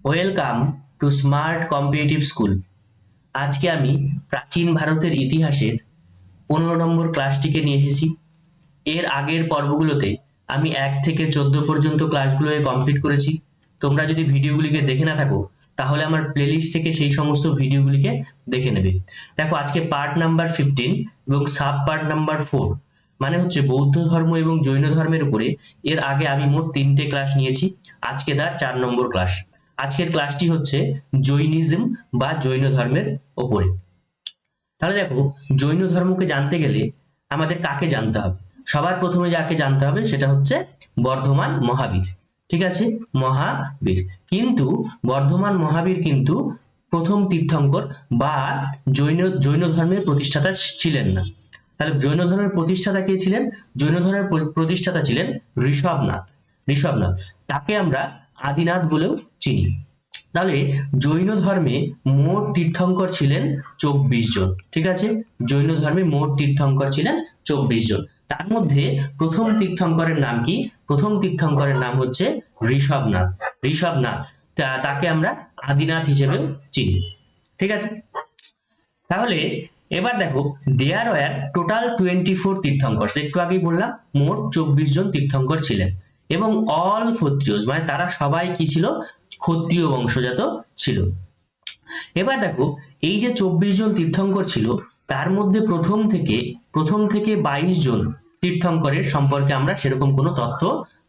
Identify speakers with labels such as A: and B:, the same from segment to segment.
A: Welcome to smart competitive school. আজকে আমি প্রাচীন ভারতের ইতিহাসের 15 নম্বর ক্লাসটিকে নিয়ে এসেছি। এর আগের পর্বগুলোতে আমি 1 থেকে 14 পর্যন্ত ক্লাসগুলোকে কমপ্লিট করেছি। তোমরা যদি ভিডিওগুলিকে দেখে না থাকো তাহলে আমার প্লেলিস্ট থেকে সেই সমস্ত ভিডিওগুলিকে দেখে নেবে। দেখো আজকে পার্ট নাম্বার 15 এবং সাব পার্ট নাম্বার 4, মানে হচ্ছে বৌদ্ধ ধর্ম এবং জৈন ধর্মের উপরে। এর আগে আমি মোট 3টে ক্লাস নিয়েছি, আজকে তার 4 নম্বর ক্লাস। আজকের ক্লাসটি হচ্ছে জৈনিজম বা জৈন ধর্মের ওপরে। তাহলে দেখো, জৈন ধর্মকে জানতে গেলে আমাদের কাকে জানতে হবে? সবার প্রথমে যাকে জানতে হবে সেটা হচ্ছে বর্ধমান মহাবীর। ঠিক আছে, মহাবীর। কিন্তু বর্ধমান মহাবীর কিন্তু প্রথম তীর্থঙ্কর বা জৈন ধর্মের প্রতিষ্ঠাতা ছিলেন না। তাহলে জৈন ধর্মের প্রতিষ্ঠাতা কে ছিলেন? জৈন ধর্মের প্রতিষ্ঠাতা ছিলেন ঋষভনাথ। ঋষভনাথ, তাকে আমরা আদিনাথ বলেও চিনি। তাহলে জৈন ধর্মে মোট তীর্থঙ্কর ছিলেন 24 জন। ঠিক আছে, জৈন ধর্মে মোট তীর্থঙ্কর ছিলেন 24 জন। তার মধ্যে প্রথম তীর্থঙ্করের নাম কি? প্রথম তীর্থঙ্করের নাম হচ্ছে ঋষভনাথ। ঋষভনাথ, তাকে আমরা আদিনাথ হিসেবেও চিনি। ঠিক আছে, তাহলে এবার দেখো, দেয়ার ওয়্যার টোটাল 24 তীর্থঙ্কর। একটু আগেই বললাম মোট 24 জন তীর্থঙ্কর ছিলেন এবং অল ক্ষত্রিয়, মানে তারা সবাই কি ছিল? ক্ষত্রিয় বংশজাত ছিল। এবার দেখো, এই যে 24 জন তীর্থঙ্কর ছিল তার মধ্যে প্রথম থেকে 22 জন তীর্থঙ্করের সম্পর্কে আমরা সেরকম কোনো তথ্য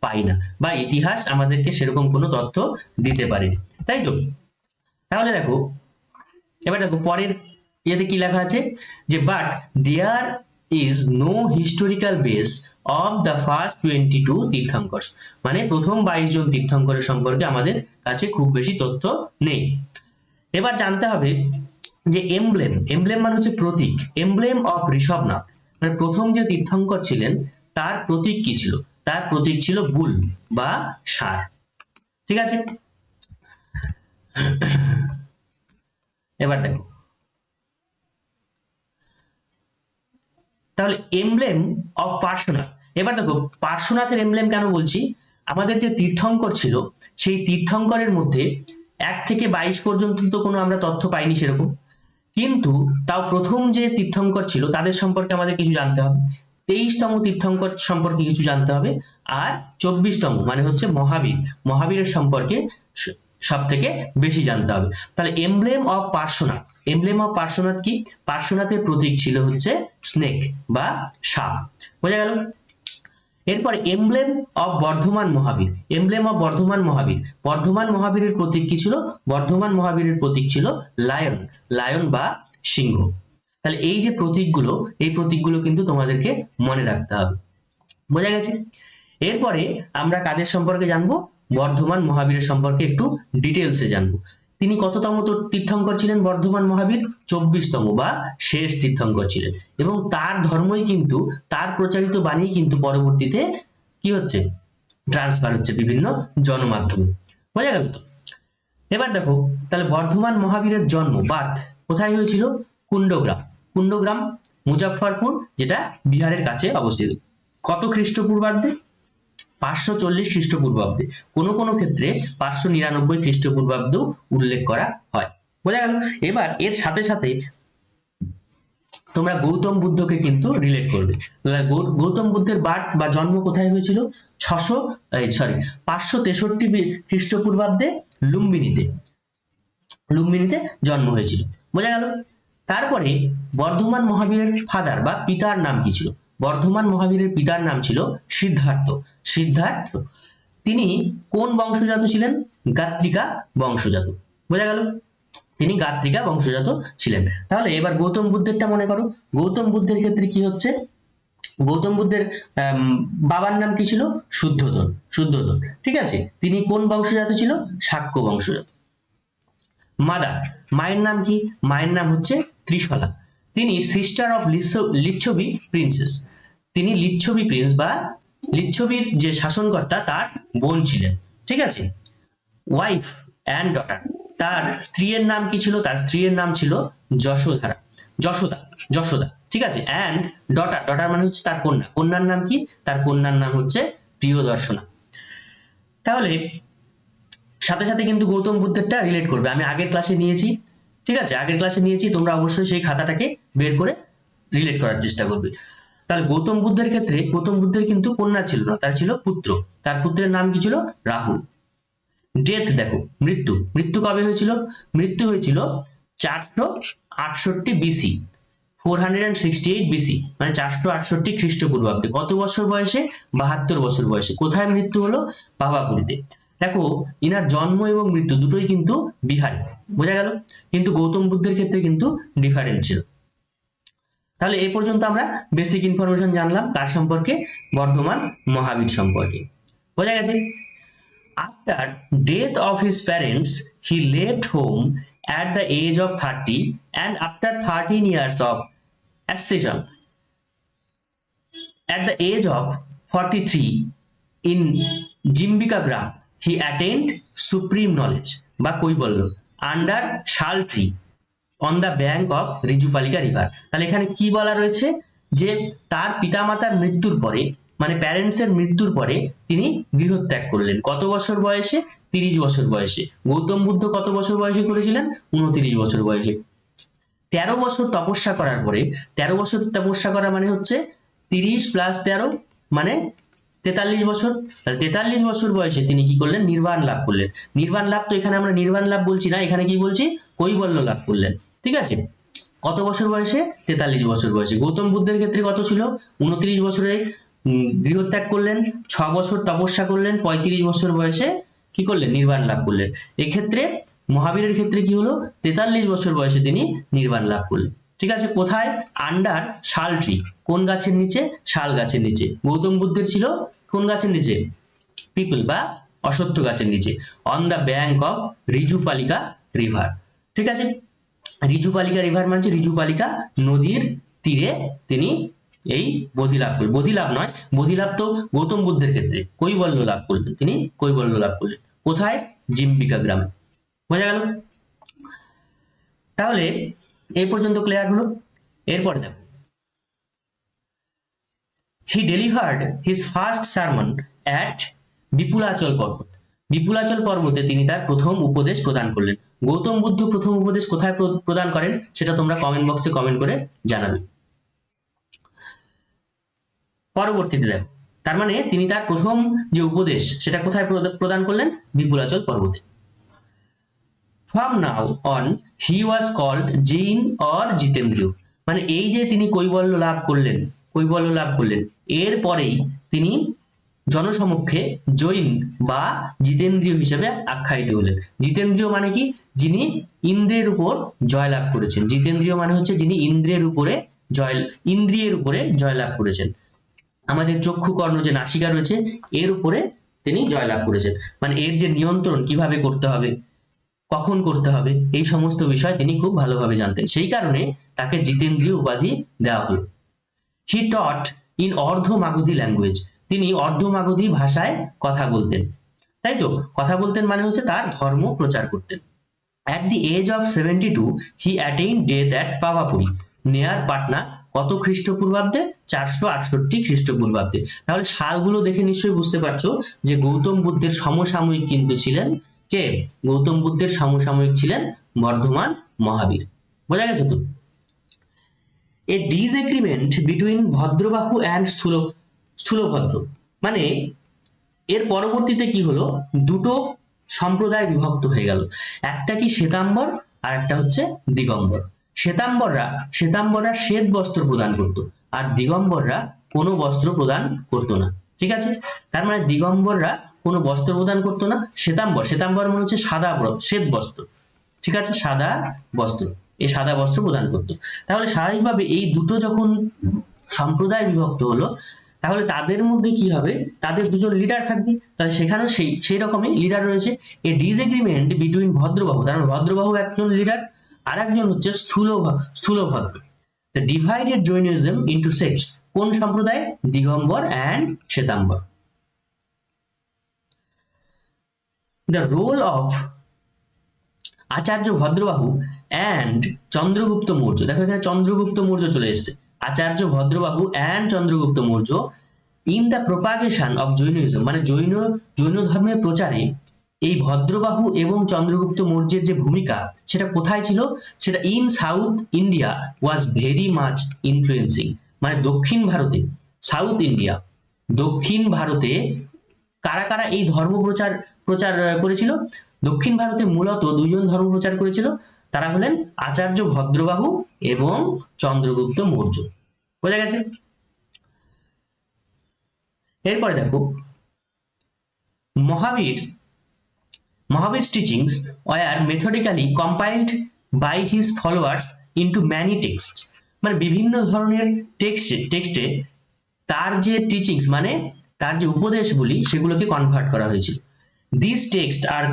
A: পাই না, বা ইতিহাস আমাদেরকে সেরকম কোনো তথ্য দিতে পারে, তাই তো? তাহলে দেখো, এবার দেখো পরের ইয়েতে কি লেখা আছে, যে but there is no historical base of the first 22 tirthankaras. মানে প্রথম 22 জন তীর্থঙ্করের সম্পর্কে আমাদের কাছে খুব বেশি তথ্য নেই। এবার জানতে হবে যে এমব্লেম মানে হচ্ছে প্রতীক। এমব্লেম অফ ঋষভনাথ, মানে প্রথম যে তীর্থঙ্কর ছিলেন তার প্রতীক কি ছিল? তার প্রতীক ছিল বুল বা ষাঁড়। ঠিক আছে, এবার দেখো, তাহলে এমব্লেম অফ পার্শ্বনাথ। এবার দেখো, পার্শ্বনাথের এমব্লেম কেন বলছি? আমাদের যে তীর্থঙ্কর ছিল সেই তীর্থঙ্করের মধ্যে 1 থেকে 22 পর্যন্ত তো কোনো আমরা তথ্য পাইনি সেরকম, কিন্তু তাও প্রথম যে তীর্থঙ্কর ছিল তাদের সম্পর্কে আমাদের কিছু জানতে হবে। 23তম তীর্থঙ্কর সম্পর্কে কিছু জানতে হবে, আর 24তম মানে হচ্ছে মহাবীরের সম্পর্কে সব থেকে বেশি জানতে হবে। তাহলে এমব্লেম অফ পার্শ্বনাথ, কি? পার্শ্বনাথের প্রতীক ছিল হচ্ছে স্নেক বা সাপ। বোঝা গেল? এরপর এমব্লেম অফ বর্ধমান মহাবীর। বর্ধমান মহাবীরের প্রতীক কি ছিল? বর্ধমান মহাবীরের প্রতীক ছিল লায়ন বা সিংহ। তাহলে এই যে প্রতীকগুলো, এই প্রতীকগুলো কিন্তু তোমাদেরকে মনে রাখতে হবে। বোঝা গেছে? এরপরে আমরা কাদের সম্পর্কে জানবো? বর্ধমান মহাবীরের সম্পর্কে একটু ডিটেলসে জানবো। তিনি কততম তীর্থঙ্কর ছিলেন? বর্ধমান মহাবীর 24তম বা শেষ তীর্থঙ্কর ছিলেন, এবং তার ধর্মই কিন্তু, তার প্রচারিত বাণী কিন্তু পরবর্তীতে কি হচ্ছে? ট্রান্সফার হচ্ছে বিভিন্ন জনমাধ্যমে। বোঝা গেল তো? এবার দেখো, তাহলে বর্ধমান মহাবীরের জন্ম, বার্থ কোথায় হয়েছিল? কুণ্ডগ্রাম, মুজাফফরপুর, যেটা বিহারের কাছে অবস্থিত। কত খ্রিস্টপূর্বাব্দে? 540 খ্রিস্টপূর্বাব্দে। কোনো কোনো ক্ষেত্রে 599 খ্রিস্টপূর্বাব্দেও উল্লেখ করা হয়। বোঝা গেল? এবার এর সাথে সাথে তোমরা গৌতম বুদ্ধকে কিন্তু রিলেট করবে। গৌতম বুদ্ধের বার্থ বা জন্ম কোথায় হয়েছিল? 563 খ্রিস্টপূর্বাব্দে লুম্বিনীতে জন্ম হয়েছিল। বোঝা গেল? তারপরে বর্ধমান মহাবীরের ফাদার বা পিতার নাম কি ছিল? বর্ধমান মহাবীরের পিতার নাম ছিল সিদ্ধার্থ। তিনি কোন বংশজাত ছিলেন? গাত্রিকা বংশজাত। বোঝা গেল? তিনি গাত্রিকা বংশজাত ছিলেন। তাহলে এবার গৌতম বুদ্ধেরটা মনে করো। গৌতম বুদ্ধের ক্ষেত্রে কি হচ্ছে? গৌতম বুদ্ধের বাবার নাম কি ছিল? শুদ্ধোদন। ঠিক আছে, তিনি কোন বংশজাত ছিল? শাক্য বংশজাত। মায়ের নাম কি? মায়ের নাম হচ্ছে ত্রিশলা। তিনি সিস্টার অফ লিচ্ছবি প্রিন্সেস। তিনি লিচ্ছবি প্রিন্স বা লিচ্ছবির যে শাসনকর্তা তার বোন ছিলেন। ঠিক আছে, ওয়াইফ অ্যান্ড ডটার। তার স্ত্রীর নাম কি ছিল? তার স্ত্রীর নাম ছিল যশোদা। ঠিক আছে, অ্যান্ড ডটার মানে হচ্ছে তার কন্যার নাম কি? তার কন্যার নাম হচ্ছে প্রিয়দর্শনা। তাহলে সাথে সাথে কিন্তু গৌতম বুদ্ধেরটা রিলেট করবে। আমি আগের ক্লাসে নিয়েছি, ঠিক আছে, আগের ক্লাসে নিয়েছি, তোমরা অবশ্যই সেই খাতাটাকে বের করে রিলেট করার চেষ্টা করবে। তাহলে গৌতম বুদ্ধের ক্ষেত্রে গৌতম বুদ্ধের কিন্তু কন্যা ছিল না, তার ছিল পুত্র। তার পুত্রের নাম কি ছিল? রাহুল। ডেথ দেখো, মৃত্যু, মৃত্যু কবে হয়েছিল? মৃত্যু হয়েছিল 468 বিসি, 468 বিসি, মানে 468 খ্রিস্টপূর্বাব্দে। কত বছর বয়সে? 72 বছর বয়সে। কোথায় মৃত্যু হলো? পাভাপুরীতে। দেখো, ইনার জন্ম এবং মৃত্যু দুটোই কিন্তু বিহারে, বোঝা গেল? কিন্তু গৌতম বুদ্ধের ক্ষেত্রে কিন্তু ডিফারেন্ট ছিল। তাহলে এই পর্যন্ত আমরা বেসিক ইনফরমেশন জানলাম কার সম্পর্কে? বর্ধমান মহাবীর সম্পর্কে। বোঝা গেছে? After death of his parents, he left home at the age of 30, and after 13 years of accession, at the age of 43, in Jimbikagram, he attained supreme knowledge বা কৈবল্য under shal tree on the bank of Rijupalika river. তাহলে এখানে কি বলা রয়েছে? যে তার পিতামাতার মৃত্যুর পরে, মানে প্যারেন্টস এর মৃত্যুর পরে তিনি গৃহত্যাগ করলেন। কত বছর বয়সে? 30 বছর বয়সে। গৌতম বুদ্ধ কত বছর বয়সে করেছিলেন? 29 বছর বয়সে। 13 বছর তপস্যা করার পরে, 13 বছর তপস্যা করা মানে হচ্ছে 30 প্লাস 13 মানে 43 বছর। 43 বছর বয়সে তিনি কি করলেন? নির্বাণ লাভ করলেন। নির্বাণ লাভ তো এখানে আমরা নির্বাণ লাভ বলছি না, এখানে কি বলছি? কৈবল্য লাভ করলেন, ঠিক আছে? কত বছর বয়সে? 43 বছর বয়সে। গৌতম বুদ্ধের ক্ষেত্রে কত ছিল? 29 বছরে গৃহত্যাগ করলেন, 6 বছর তপস্যা করলেন, 35 বছর বয়সে কি করলেন? নির্বাণ লাভ করলেন। এক্ষেত্রে মহাবীরের ক্ষেত্রে কি হলো? 43 বছর বয়সে তিনি নির্বাণ লাভ করলেন, ঠিক আছে? কোথায়? আন্ডার শাল ট্রি। কোন গাছের নিচে? শাল গাছের নিচে। গৌতম বুদ্ধের ছিল কোন গাছের নিচে? পিপল বা অশ্বত্থ গাছের নিচে। On the bank of Rijupalika river, ঠিক আছে? রিজুপালিকা রিভার মানে রিজুপালিকা নদীর তীরে তিনি এই বোধি লাভ করলেন। বোধি লাভ নয়, বোধি লাভ তো গৌতম বুদ্ধের ক্ষেত্রে, কৈবল্য লাভ করলেন, তিনি কৈবল্য লাভ করলেন। কোথায়? জিম্বিকা গ্রামে। বোঝা গেল? তাহলে এই পর্যন্ত ক্লিয়ার হলো। এরপরে দেখো, he delivered his first sermon at বিপুলাচল পর্বত। বিপুলাচল পর্বতে তিনি তার প্রথম উপদেশ প্রদান করলেন। গৌতম বুদ্ধ প্রথম উপদেশ কোথায় প্রদান করেন সেটা তোমরা কমেন্ট বক্সে কমেন্ট করে জানাবে। পরবর্তীতে দেখো, তার মানে তিনি তার প্রথম যে উপদেশ সেটা কোথায় প্রদান করলেন? বিপুলাচল পর্বতে। From now on he was called Jain or জিতেন্দ্রীয়। মানে এই যে তিনি কৈবল্য লাভ করলেন, কৈবল্য লাভ করলেন, এর পরেই তিনি জনসমক্ষে জৈন বা জিতেন্দ্রীয় হিসেবে আখ্যায়িত হলেন। জিতেন্দ্রীয় মানে কি? যিনি ইন্দ্রের উপর জয়লাভ করেছেন। জিতেন্দ্রীয় মানে হচ্ছে যিনি ইন্দ্রিয়ের উপরে জয়লাভ করেছেন। আমাদের চক্ষু কর্ণ যে নাসিকা রয়েছে এর উপরে তিনি জয়লাভ করেছেন, মানে এর যে নিয়ন্ত্রণ কিভাবে করতে হবে, কখন করতে হবে, এই সমস্ত বিষয় তিনি খুব ভালোভাবে জানতেন। সেই কারণে তাকে জিতেন্দ্রীয় উপাধি দেওয়া হলো। হি টট ইন অর্ধ মাগধী ল্যাঙ্গুয়েজ। তিনি অর্ধ মাগধী ভাষায় কথা বলতেন, তাই তো? কথা বলতেন মানে হচ্ছে তার ধর্ম প্রচার করতেন। At the age of 72 he attained death at পাভাপুরী near Patna. কত খ্রিস্টপূর্বাব্দে? 468 খ্রিস্টপূর্বাব্দে। তাহলে সালগুলো দেখে নিশ্চয়ই বুঝতে পারছো যে গৌতম বুদ্ধের সমসাময়িক কিন্তু ছিলেন কে? গৌতম বুদ্ধের সমসাময়িক ছিলেন বর্ধমান মহাবীর। বোঝা গেছে তো? এ ডিসএগ্রিমেন্ট বিটুইন ভদ্রবাহু অ্যান্ড স্থূলভদ্র, মানে এর পরবর্তীতে কি হলো? দুটো সম্প্রদায় বিভক্ত হয়ে গেল। একটা কি শ্বেতাম্বর আর একটা হচ্ছে দিগম্বর। শ্বেতাম্বররা শ্বেত বস্ত্র প্রদান করত, আর দিগম্বররা কোনো বস্ত্র প্রদান করতো না, ঠিক আছে? তার মানে দিগম্বররা কোনো বস্ত্র প্রদান করতো না, শ্বেতাম্বর মানে হচ্ছে সাদা শ্বেত বস্ত্র, ঠিক আছে? সাদা বস্ত্র, এই সাদা বস্ত্র প্রদান করতো। তাহলে স্বাভাবিকভাবে এই দুটো যখন সম্প্রদায় বিভক্ত হলো, তাহলে তাদের মধ্যে কি হবে? তাদের দুজন লিডার থাকবে। তাহলে সেখানেও সেই রকমই লিডার রয়েছে। এ ডিসএগ্রিমেন্ট বিটুইন ভদ্রবাহু, তার মানে ভদ্রবাহু একজন লিডার, আর একজন হচ্ছে স্থূলভদ্র। The divided Jainism into sects. কোন সম্প্রদায়? দিগম্বর and Shwetambar. The role of Acharya Bhadrabahu and Chandragupta Maurya, দেখো এখানে চন্দ্রগুপ্ত মৌর্য চলে এসেছে। আচার্য Bhadrabahu and Chandragupta Maurya in the propagation of Jainism, মানে জৈন ধর্মের প্রচারে এই ভদ্রবাহু এবং চন্দ্রগুপ্ত মৌর্যের যে ভূমিকা সেটা কোথায় ছিল, সেটা in south India was very much influencing, মানে দক্ষিণ ভারতে, সাউথ ইন্ডিয়া, দক্ষিণ ভারতে কারা কারা এই ধর্ম প্রচার প্রচার করেছিল? দক্ষিণ ভারতে মূলত দুইজন ধর্ম প্রচার করেছিল, তারা হলেন আচার্য ভদ্রবাহু এবং চন্দ্রগুপ্ত মৌর্য। বোঝা গেছে? এরপরে দেখো, Mahavir's teachings were methodically compiled by his followers into many texts, মানে বিভিন্ন ধরনের টেক্সটে তার যে টিচিংস মানে তার যে উপদেশগুলি সেগুলোকে কনভার্ট করা হয়েছিল। These texts are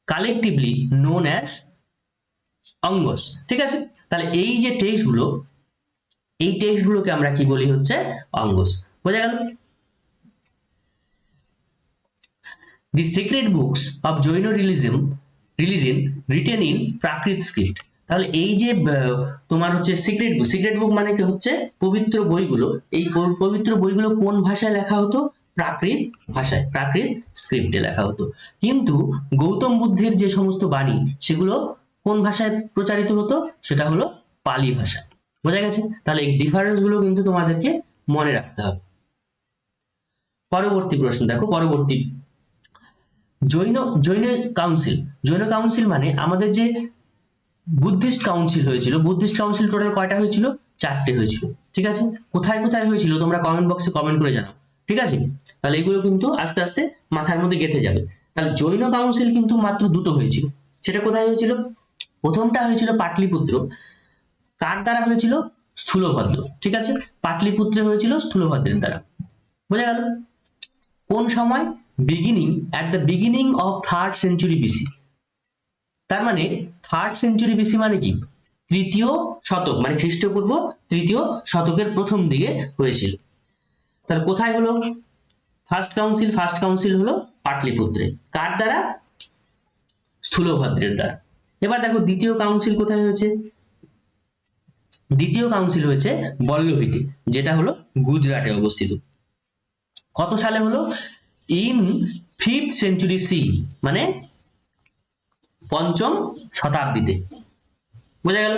A: collectively known as অঙ্গস। ঠিক আছে, তাহলে এই যে টেক্সটগুলো, এই টেক্সটগুলোকে আমরা কি বলি হচ্ছে অঙ্গস। বোঝা গেল? The sacred books of Jaina religion written in Prakrit script. তাহলে এই যে তোমার হচ্ছে সিক্রেট বুক মানে কি হচ্ছে পবিত্র বইগুলো, এই পবিত্র বইগুলো কোন ভাষায় লেখা হতো? প্রাকৃত ভাষায়, প্রাকৃত স্ক্রিপ্টে লেখা হতো। কিন্তু গৌতম বুদ্ধের যে সমস্ত বাণী সেগুলো কোন ভাষায় প্রচারিত হতো? সেটা হলো পালি ভাষা। বোঝা গেছে? তাহলে এই ডিফারেন্স গুলো কিন্তু তোমাদেরকে মনে রাখতে হবে। পরবর্তী প্রশ্ন দেখো, পরবর্তী জৈন কাউন্সিল মানে আমাদের যে বুদ্ধিস্ট কাউন্সিল হয়েছিল, বুদ্ধিস্ট কাউন্সিল টোটাল কয়টা হয়েছিল? 4টে হয়েছিল। ঠিক আছে, কোথায় কোথায় হয়েছিল তোমরা কমেন্ট বক্সে কমেন্ট করে জানাও। ঠিক আছে, তাহলে এগুলো কিন্তু আস্তে আস্তে মাথার মধ্যে গেঁথে যাবে। তাহলে জৈন কাউন্সিল কিন্তু মাত্র 2টো হয়েছিল। সেটা কোথায় হয়েছিল? প্রথমটা হয়েছিল পাটলিপুত্র। কার দ্বারা হয়েছিল? স্থূলভদ্র। ঠিক আছে, পাটলিপুত্রে হয়েছিল স্থূলভদ্রের দ্বারা। বোঝা গেল? কোন সময়? at the beginning of 3rd century BC। তার মানে 3rd century BC মানে কি? তৃতীয় শতক, মানে খ্রিস্টপূর্ব 3য় শতকের প্রথম দিকে হয়েছিল। তাহলে কোথায় হলো? ফার্স্ট কাউন্সিল হলো পাটলিপুত্রে। কার দ্বারা? স্থূলভদ্রের দ্বারা। এবার দেখো দ্বিতীয় কাউন্সিল কোথায় হয়েছে? দ্বিতীয় কাউন্সিল হয়েছে বল্লভীতে, যেটা হলো গুজরাটে অবস্থিত। কত সালে হলো? ইন 5th century C, মানে 5ম শতাব্দীতে। বোঝা গেল?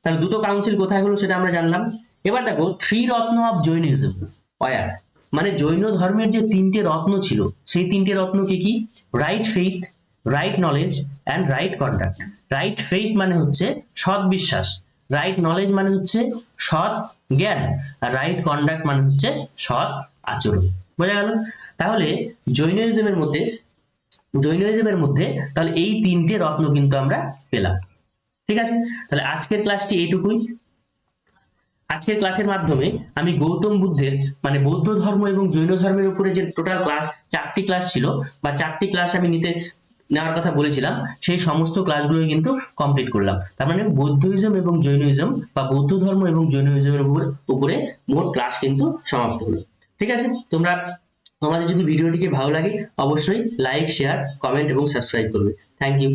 A: তাহলে দুটো কাউন্সিল কোথায় হলো সেটা আমরা জানলাম। এবার দেখো 3 রত্ন অফ জৈনিজম ওয়ার, মানে জৈন ধর্মের যে 3টে রত্ন ছিল সেই 3টে রত্ন কি কি? Right faith, right knowledge and right conduct. Right faith মানে হচ্ছে সৎ বিশ্বাস, রাইট নলেজ মানে হচ্ছে সৎ জ্ঞান, আর রাইট কন্ডাক্ট মানে হচ্ছে সৎ আচরণ। বোঝা গেল? তাহলে জৈনিজমের মধ্যে তাহলে এই 3টে রত্ন কিন্তু আমরা পেলাম। ঠিক আছে, তাহলে আজকের ক্লাসটি এইটুকুই। আজকের ক্লাসের মাধ্যমে আমি গৌতম বুদ্ধের মানে বৌদ্ধ ধর্ম এবং জৈন ধর্মের উপরে যে টোটাল ক্লাস 4টি ক্লাস ছিল বা 4টি ক্লাস আমি নেওয়ার কথা বলেছিলাম, সেই সমস্ত ক্লাসগুলোই কিন্তু কমপ্লিট করলাম। তার মানে বৌদ্ধইজম এবং জৈনিজম বা বৌদ্ধ ধর্ম এবং জৈনিজমের উপরে মোট ক্লাস কিন্তু সমাপ্ত হলো। ঠিক আছে, তোমাদের যদি ভিডিওটিকে ভালো লাগে অবশ্যই লাইক, শেয়ার, কমেন্ট এবং সাবস্ক্রাইব করবে। Thank you.